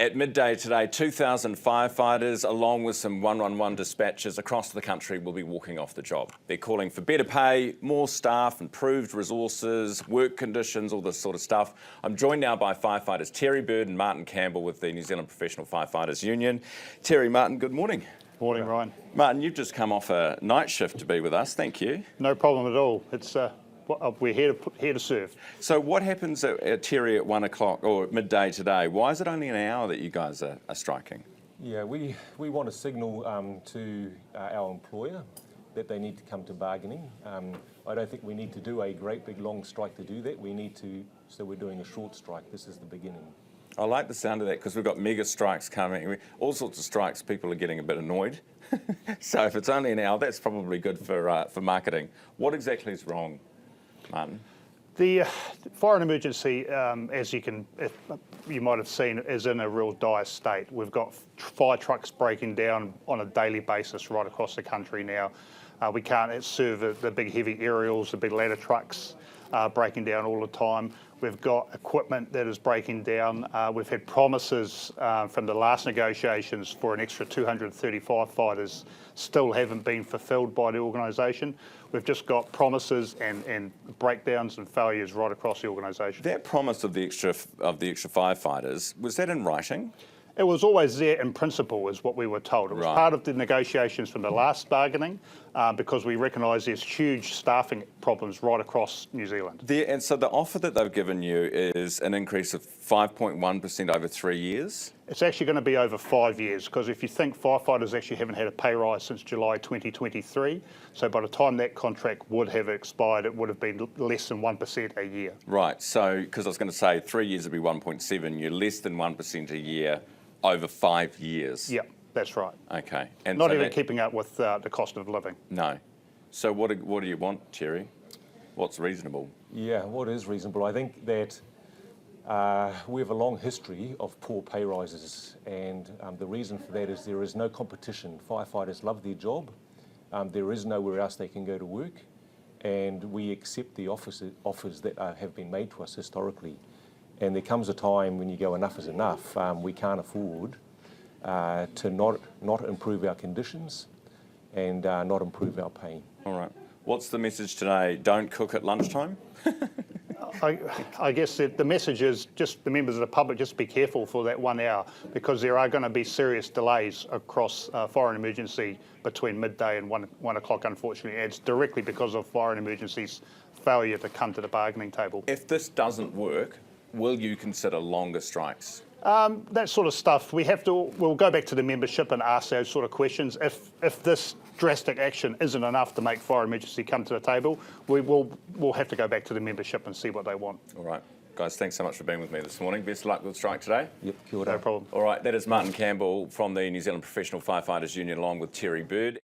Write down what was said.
At midday today, 2,000 firefighters, along with some 111 dispatchers across the country, will be walking off the job. They're calling for better pay, more staff, improved resources, work conditions, all this sort of stuff. I'm joined now by firefighters Terry Bird and Martin Campbell with the New Zealand Professional Firefighters Union. Terry, Martin, good morning. Morning, Ryan. Martin, you've just come off a night shift to be with us. Thank you. No problem at all. We're here to serve. So what happens at Terry at 1 o'clock or at midday today? Why is it only an hour that you guys are striking? Yeah, we want to signal to our employer that they need to come to bargaining. I don't think we need to do a great big long strike to do that. So we're doing a short strike. This is the beginning. I like the sound of that because we've got mega strikes coming. All sorts of strikes, people are getting a bit annoyed. So if it's only an hour, that's probably good for marketing. What exactly is wrong, Martin? The fire and emergency, as you might have seen, is in a real dire state. We've got fire trucks breaking down on a daily basis right across the country now. We can't serve the big heavy aerials, the big ladder trucks breaking down all the time. We've got equipment that is breaking down. We've had promises from the last negotiations for an extra 235 fighters, still haven't been fulfilled by the organisation. We've just got promises and breakdowns and failures right across the organisation. That promise of the extra firefighters, was that in writing? It was always there in principle, is what we were told. It was part of the negotiations from the last bargaining because we recognise there's huge staffing problems right across New Zealand. And so the offer that they've given you is an increase of 5.1% over 3 years? It's actually going to be over 5 years because if you think firefighters actually haven't had a pay rise since July 2023, so by the time that contract would have expired, it would have been less than 1% a year. Right, so because I was going to say 3 years would be 1.7, you're less than 1% a year over 5 years. Yep, that's right. Okay. And not so even keeping up with the cost of living. No. So what do you want, Terry? What's reasonable? Yeah, what is reasonable? I think that we have a long history of poor pay rises, and the reason for that is there is no competition. Firefighters love their job. There is nowhere else they can go to work, and we accept the offers that have been made to us historically. And there comes a time when you go, enough is enough. We can't afford to not improve our conditions and not improve our pay. All right. What's the message today? Don't cook at lunchtime? I guess the message is just the members of the public, just be careful for that 1 hour because there are going to be serious delays across fire and emergency between midday and 1 o'clock, unfortunately. It's directly because of fire and emergency's failure to come to the bargaining table. If this doesn't work, will you consider longer strikes? That sort of stuff, we'll go back to the membership and ask those sort of questions. If this drastic action isn't enough to make fire emergency come to the table, we'll have to go back to the membership and see what they want. All right. Guys, thanks so much for being with me this morning. Best of luck with the strike today. Yep, kia ora. No problem. All right, that is Martin Campbell from the New Zealand Professional Firefighters Union along with Terry Bird.